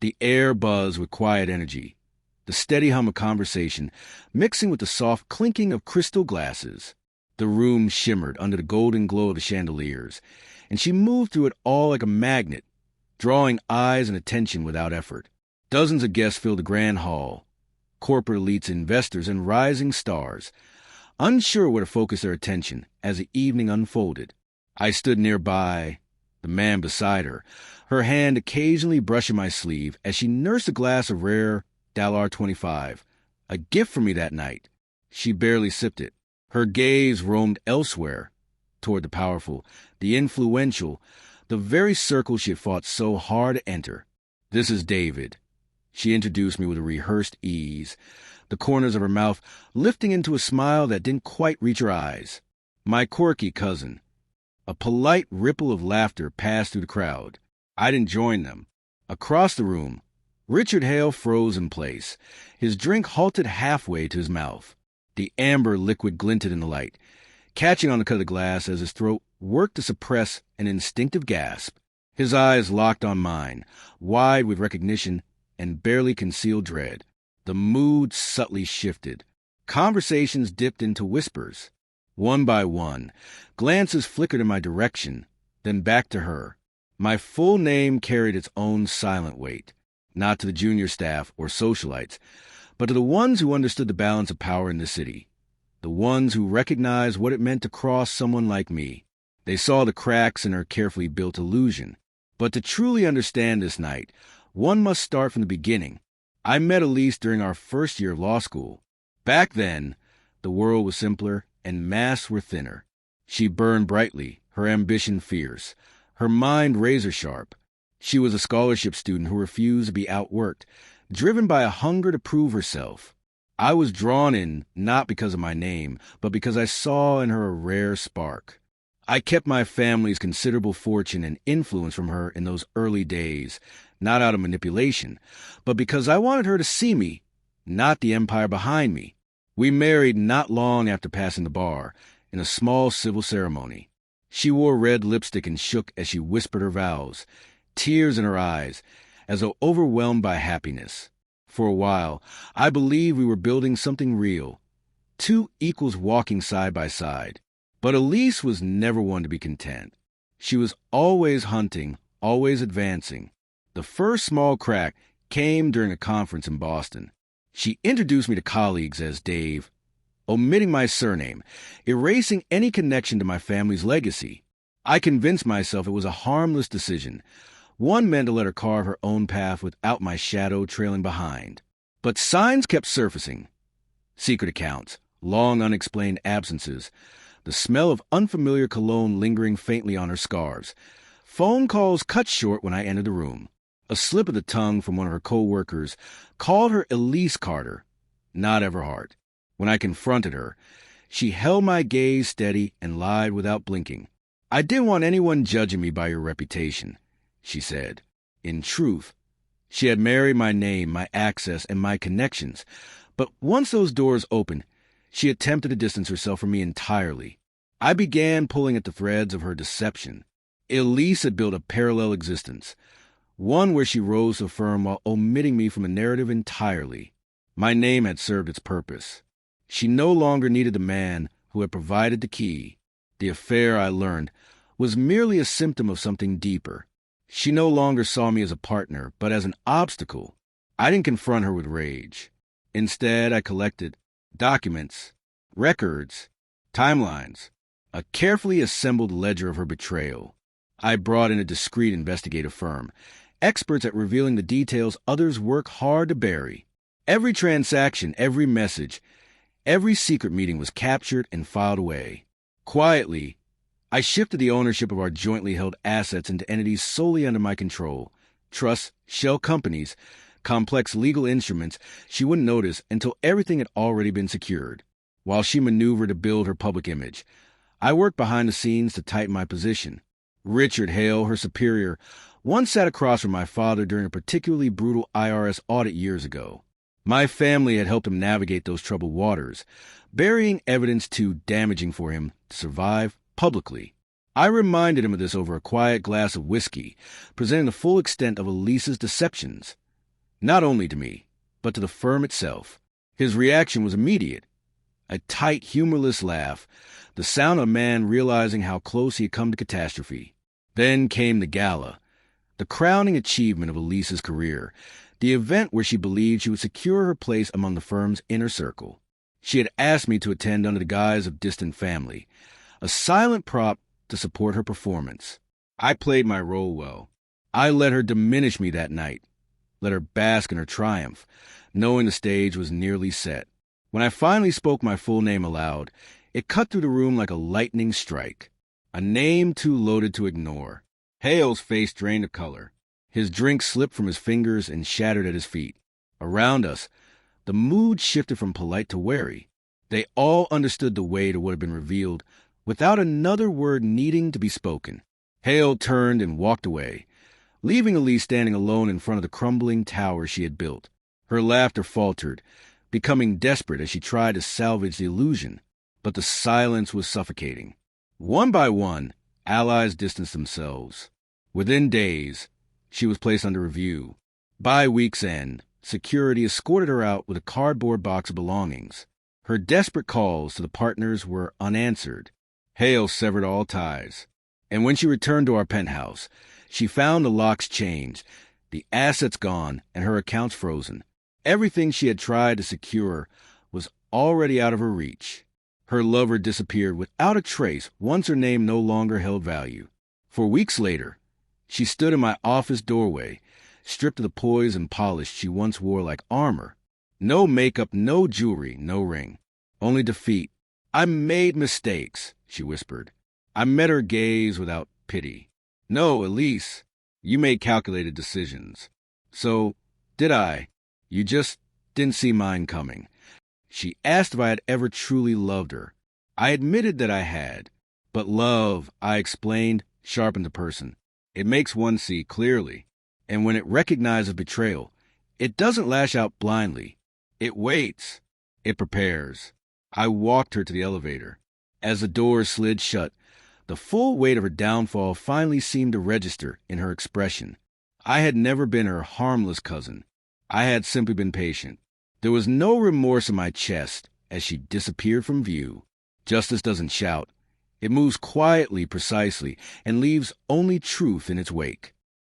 The air buzzed with quiet energy, the steady hum of conversation mixing with the soft clinking of crystal glasses. The room shimmered under the golden glow of the chandeliers, and she moved through it all like a magnet, drawing eyes and attention without effort. Dozens of guests filled the grand hall, corporate elites, investors, and rising stars, unsure where to focus their attention as the evening unfolded. I stood nearby, the man beside her hand occasionally brushing my sleeve as she nursed a glass of rare Dalar 25, a gift for me that night. She barely sipped it. Her gaze roamed elsewhere, toward the powerful, the influential, the very circle she had fought so hard to enter. "This is David." She introduced me with a rehearsed ease, the corners of her mouth lifting into a smile that didn't quite reach her eyes. "My quirky cousin." A polite ripple of laughter passed through the crowd. I didn't join them. Across the room, Richard Hale froze in place, his drink halted halfway to his mouth. The amber liquid glinted in the light, catching on the cut of the glass as his throat worked to suppress an instinctive gasp. His eyes locked on mine, wide with recognition and barely concealed dread. The mood subtly shifted. Conversations dipped into whispers. One by one, glances flickered in my direction, then back to her. My full name carried its own silent weight, not to the junior staff or socialites, but to the ones who understood the balance of power in the city, the ones who recognized what it meant to cross someone like me. They saw the cracks in her carefully built illusion. But to truly understand this night, one must start from the beginning. I met Elise during our first year of law school. Back then, the world was simpler and masks were thinner. She burned brightly, her ambition fierce, her mind razor-sharp. She was a scholarship student who refused to be outworked, driven by a hunger to prove herself. I was drawn in not because of my name, but because I saw in her a rare spark. I kept my family's considerable fortune and influence from her in those early days, not out of manipulation, but because I wanted her to see me, not the empire behind me. We married not long after passing the bar, in a small civil ceremony. She wore red lipstick and shook as she whispered her vows, tears in her eyes, as though overwhelmed by happiness. For a while, I believed we were building something real, two equals walking side by side. But Elise was never one to be content. She was always hunting, always advancing. The first small crack came during a conference in Boston. She introduced me to colleagues as Dave, omitting my surname, erasing any connection to my family's legacy. I convinced myself it was a harmless decision, one meant to let her carve her own path without my shadow trailing behind. But signs kept surfacing. Secret accounts, long unexplained absences, the smell of unfamiliar cologne lingering faintly on her scarves. Phone calls cut short when I entered the room. A slip of the tongue from one of her co-workers called her Elise Carter, not Everhart. When I confronted her, she held my gaze steady and lied without blinking. "I didn't want anyone judging me by your reputation," she said. In truth, she had married my name, my access, and my connections. But once those doors opened, she attempted to distance herself from me entirely. I began pulling at the threads of her deception. Elise had built a parallel existence, one where she rose to affirm while omitting me from a narrative entirely. My name had served its purpose. She no longer needed the man who had provided the key. The affair, I learned, was merely a symptom of something deeper. She no longer saw me as a partner, but as an obstacle. I didn't confront her with rage. Instead, I collected documents, records, timelines, a carefully assembled ledger of her betrayal. I brought in a discreet investigative firm, experts at revealing the details others work hard to bury. Every transaction, every message, every secret meeting was captured and filed away. Quietly, I shifted the ownership of our jointly held assets into entities solely under my control. Trusts, shell companies, complex legal instruments she wouldn't notice until everything had already been secured. While she maneuvered to build her public image, I worked behind the scenes to tighten my position. Richard Hale, her superior, once sat across from my father during a particularly brutal IRS audit years ago. My family had helped him navigate those troubled waters, burying evidence too damaging for him to survive publicly. I reminded him of this over a quiet glass of whiskey, presenting the full extent of Elise's deceptions. not only to me, but to the firm itself. His reaction was immediate. A tight, humorless laugh, the sound of a man realizing how close he had come to catastrophe. Then came the gala, the crowning achievement of Elise's career, the event where she believed she would secure her place among the firm's inner circle. She had asked me to attend under the guise of distant family, a silent prop to support her performance. I played my role well. I let her diminish me that night, let her bask in her triumph, knowing the stage was nearly set. When I finally spoke my full name aloud, it cut through the room like a lightning strike. A name too loaded to ignore. Hale's face drained of color. His drink slipped from his fingers and shattered at his feet. Around us, the mood shifted from polite to wary. They all understood the weight of what had been revealed without another word needing to be spoken. Hale turned and walked away, leaving Elise standing alone in front of the crumbling tower she had built. Her laughter faltered, becoming desperate as she tried to salvage the illusion, but the silence was suffocating. One by one, allies distanced themselves. Within days, she was placed under review. By week's end, security escorted her out with a cardboard box of belongings. Her desperate calls to the partners were unanswered. Hale severed all ties. And when she returned to our penthouse, she found the locks changed, the assets gone, and her accounts frozen. Everything she had tried to secure was already out of her reach. Her lover disappeared without a trace once her name no longer held value. For weeks later, she stood in my office doorway, stripped of the poise and polish she once wore like armor. No makeup, no jewelry, no ring. Only defeat. "I made mistakes," she whispered. I met her gaze without pity. "No, Elise, you made calculated decisions." "So, did I. You just didn't see mine coming." She asked if I had ever truly loved her. I admitted that I had. But love, I explained, sharpened the person. It makes one see clearly. And when it recognizes betrayal, it doesn't lash out blindly. It waits. It prepares. I walked her to the elevator. As the doors slid shut, the full weight of her downfall finally seemed to register in her expression. I had never been her harmless cousin. I had simply been patient. There was no remorse in my chest as she disappeared from view. Justice doesn't shout. It moves quietly, precisely, and leaves only truth in its wake.